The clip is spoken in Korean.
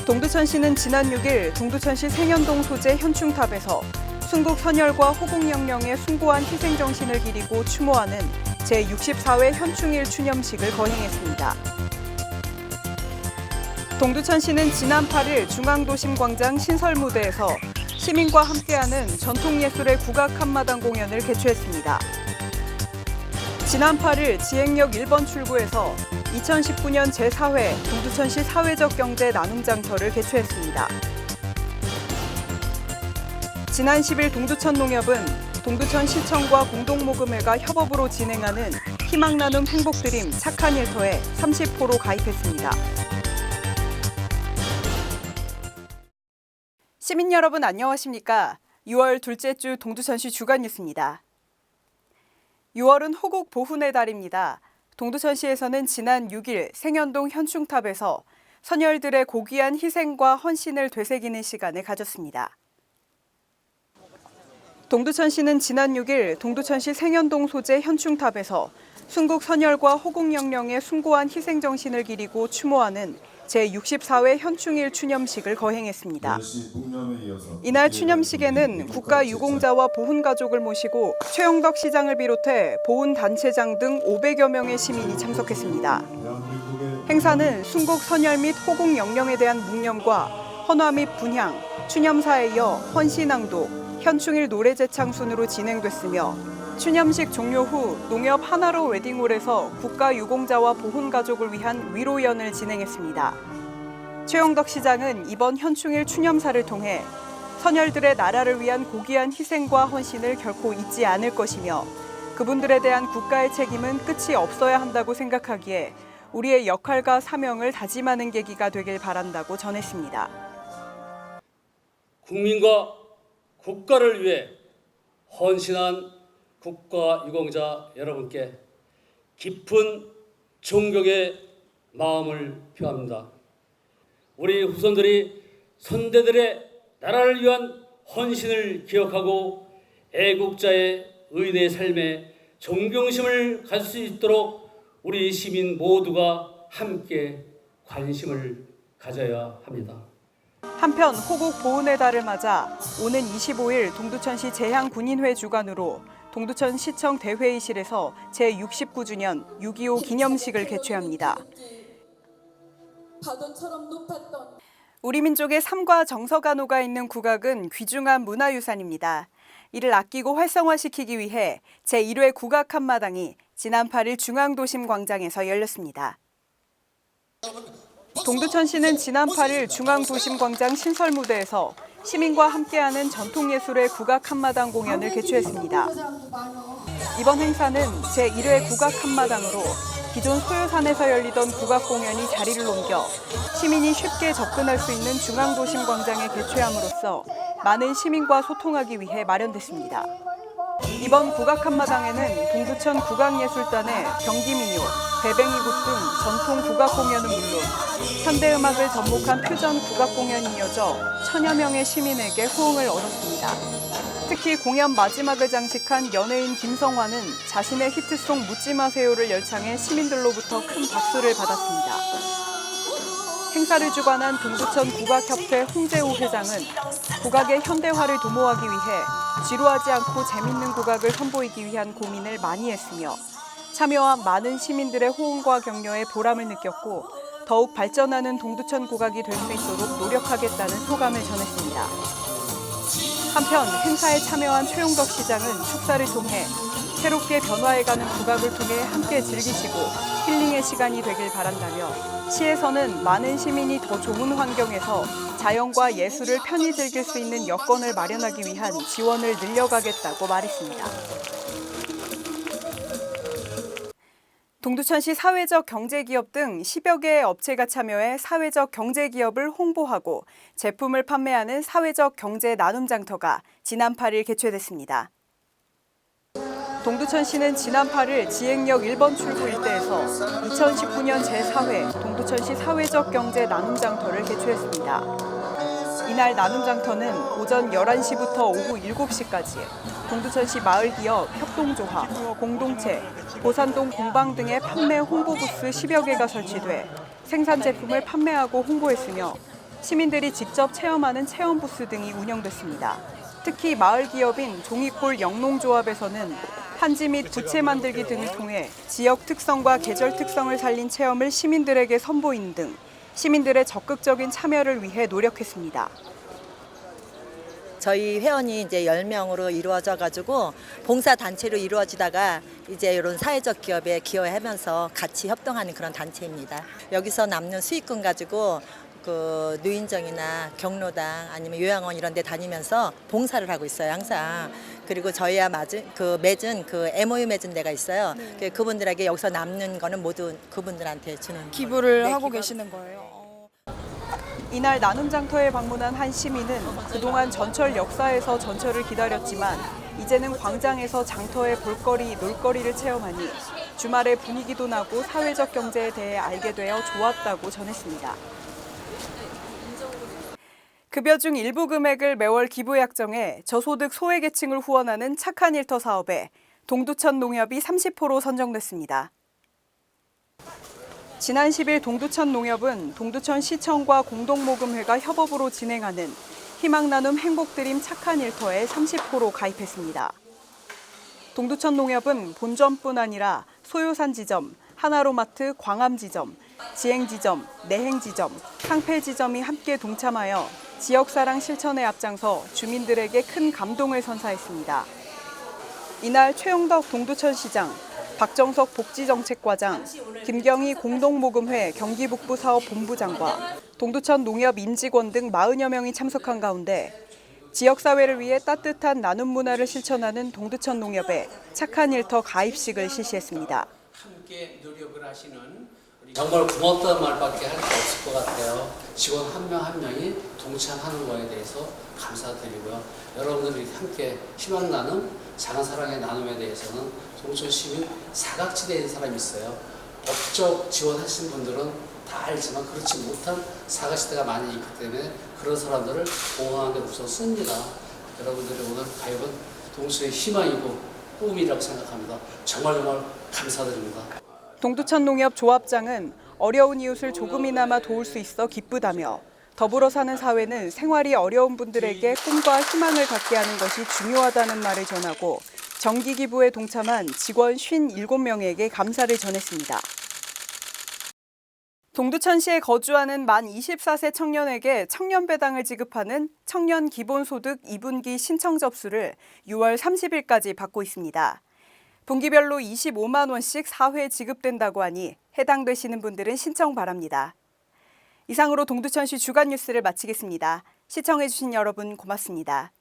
동두천시는 지난 6일 동두천시 생현동 소재 현충탑에서 순국 선열과 호국영령의 숭고한 희생정신을 기리고 추모하는 제64회 현충일 추념식을 거행했습니다. 동두천시는 지난 8일 중앙도심광장 신설무대에서 시민과 함께하는 전통예술의 국악 한마당 공연을 개최했습니다. 지난 8일 지행역 1번 출구에서 2019년 제4회 동두천시 사회적 경제 나눔장터를 개최했습니다. 지난 10일 동두천농협은 동두천시청과 공동모금회가 협업으로 진행하는 희망나눔 행복드림 착한 일터에 30호로 가입했습니다. 시민 여러분 안녕하십니까? 6월 둘째 주 동두천시 주간 뉴스입니다. 6월은 호국 보훈의 달입니다. 동두천시에서는 지난 6일 생현동 현충탑에서 선열들의 고귀한 희생과 헌신을 되새기는 시간을 가졌습니다. 동두천시는 지난 6일 동두천시 생현동 소재 현충탑에서 순국 선열과 호국영령의 숭고한 희생정신을 기리고 추모하는 제64회 현충일 추념식을 거행했습니다. 이날 추념식에는 국가유공자와 보훈가족을 모시고 최영덕 시장을 비롯해 보훈단체장 등 500여 명의 시민이 참석했습니다. 행사는 순국 선열 및 호국영령에 대한 묵념과 헌화 및 분향, 추념사에 이어 헌신낭독, 현충일 노래 제창 순으로 진행됐으며 추념식 종료 후 농협 하나로 웨딩홀에서 국가유공자와 보훈가족을 위한 위로연을 진행했습니다. 최영덕 시장은 이번 현충일 추념사를 통해 선열들의 나라를 위한 고귀한 희생과 헌신을 결코 잊지 않을 것이며 그분들에 대한 국가의 책임은 끝이 없어야 한다고 생각하기에 우리의 역할과 사명을 다짐하는 계기가 되길 바란다고 전했습니다. 국민과 국가를 위해 헌신한 국가유공자 여러분께 깊은 존경의 마음을 표합니다. 우리 후손들이 선대들의 나라를 위한 헌신을 기억하고 애국자의 의대의 삶에 존경심을 가질 수 있도록 우리 시민 모두가 함께 관심을 가져야 합니다. 한편 호국 보훈의 달을 맞아 오는 25일 동두천시 제향군인회 주관으로 동두천시청 대회의실에서 제69주년 6.25 기념식을 개최합니다. 우리 민족의 삶과 정서가 녹아있는 국악은 귀중한 문화유산입니다. 이를 아끼고 활성화시키기 위해 제1회 국악 한마당이 지난 8일 중앙도심광장에서 열렸습니다. 동두천시는 지난 8일 중앙도심광장 신설무대에서 시민과 함께하는 전통예술의 국악 한마당 공연을 개최했습니다. 이번 행사는 제1회 국악 한마당으로 기존 소요산에서 열리던 국악 공연이 자리를 옮겨 시민이 쉽게 접근할 수 있는 중앙도심광장에 개최함으로써 많은 시민과 소통하기 위해 마련됐습니다. 이번 국악 한마당에는 동두천 국악예술단의 경기민요, 배뱅이굿 등 전통 국악 공연은 물론 현대음악을 접목한 퓨전 국악 공연이 이어져 천여 명의 시민에게 호응을 얻었습니다. 특히 공연 마지막을 장식한 연예인 김성환은 자신의 히트송 묻지 마세요를 열창해 시민들로부터 큰 박수를 받았습니다. 행사를 주관한 동두천 국악협회 홍재우 회장은 국악의 현대화를 도모하기 위해 지루하지 않고 재밌는 국악을 선보이기 위한 고민을 많이 했으며 참여한 많은 시민들의 호응과 격려에 보람을 느꼈고 더욱 발전하는 동두천 국악이 될 수 있도록 노력하겠다는 소감을 전했습니다. 한편 행사에 참여한 최용덕 시장은 축사를 통해 새롭게 변화해가는 국악을 통해 함께 즐기시고 힐링의 시간이 되길 바란다며 시에서는 많은 시민이 더 좋은 환경에서 자연과 예술을 편히 즐길 수 있는 여건을 마련하기 위한 지원을 늘려가겠다고 말했습니다. 동두천시 사회적 경제기업 등 10여 개의 업체가 참여해 사회적 경제기업을 홍보하고 제품을 판매하는 사회적 경제 나눔장터가 지난 8일 개최됐습니다. 동두천시는 지난 8일 지행역 1번 출구 일대에서 2019년 제4회 동두천시 사회적 경제 나눔장터를 개최했습니다. 이날 나눔장터는 오전 11시부터 오후 7시까지 동두천시 마을기업, 협동조합, 공동체, 보산동 공방 등의 판매 홍보 부스 10여 개가 설치돼 생산 제품을 판매하고 홍보했으며 시민들이 직접 체험하는 체험 부스 등이 운영됐습니다. 특히 마을 기업인 종이골 영농조합에서는 판지 및 부채 만들기 등을 통해 지역 특성과 계절 특성을 살린 체험을 시민들에게 선보이는 등 시민들의 적극적인 참여를 위해 노력했습니다. 저희 회원이 이제 10명으로 이루어져 가지고 봉사 단체로 이루어지다가 이제 이런 사회적 기업에 기여하면서 같이 협동하는 그런 단체입니다. 여기서 남는 수익금 가지고 그 노인정이나 경로당 아니면 요양원 이런 데 다니면서 봉사를 하고 있어요, 항상. 그리고 저희와 맺은 그 MOU 맺은 데가 있어요. 그분들에게 여기서 남는 거는 모두 그분들한테 주는 기부를 네, 하고 계시는 거예요. 이날 나눔 장터에 방문한 한 시민은 그동안 전철 역사에서 전철을 기다렸지만 이제는 광장에서 장터의 볼거리, 놀거리를 체험하니 주말에 분위기도 나고 사회적 경제에 대해 알게 되어 좋았다고 전했습니다. 급여 중 일부 금액을 매월 기부 약정해 저소득 소외계층을 후원하는 착한 일터 사업에 동두천 농협이 30호로 선정됐습니다. 지난 10일 동두천 농협은 동두천 시청과 공동모금회가 협업으로 진행하는 희망나눔 행복드림 착한 일터에 30호로 가입했습니다. 동두천 농협은 본점뿐 아니라 소요산 지점, 하나로마트 광암지점, 지행지점, 내행지점, 상패지점이 함께 동참하여 지역사랑 실천에 앞장서 주민들에게 큰 감동을 선사했습니다. 이날 최용덕 동두천시장, 박정석 복지정책과장, 김경희 공동모금회 경기북부사업본부장과 동두천 농협 임직원 등 40여 명이 참석한 가운데 지역사회를 위해 따뜻한 나눔 문화를 실천하는 동두천 농협에 착한 일터 가입식을 실시했습니다. 함께 노력을 하시는 정말 고맙다는 말밖에 할 수 없을 것 같아요. 직원 한 명 한 명이 동참하는 거에 대해서 감사드리고요. 여러분들이 함께 희망 나눔, 작은 사랑의 나눔에 대해서는 동천 시민 사각지대에 있는 사람이 있어요. 법적 지원하신 분들은 다 알지만 그렇지 못한 사각지대가 많이 있기 때문에 그런 사람들을 보호하는 데 우선 씁니다. 여러분들이 오늘 가입은 동천의 희망이고 꿈이라고 생각합니다. 정말 감사드립니다. 동두천 농협 조합장은 어려운 이웃을 조금이나마 도울 수 있어 기쁘다며 더불어 사는 사회는 생활이 어려운 분들에게 꿈과 희망을 갖게 하는 것이 중요하다는 말을 전하고 정기 기부에 동참한 직원 57명에게 감사를 전했습니다. 동두천시에 거주하는 만 24세 청년에게 청년배당을 지급하는 청년 기본소득 2분기 신청 접수를 6월 30일까지 받고 있습니다. 분기별로 25만 원씩 4회 지급된다고 하니 해당되시는 분들은 신청 바랍니다. 이상으로 동두천시 주간 뉴스를 마치겠습니다. 시청해주신 여러분 고맙습니다.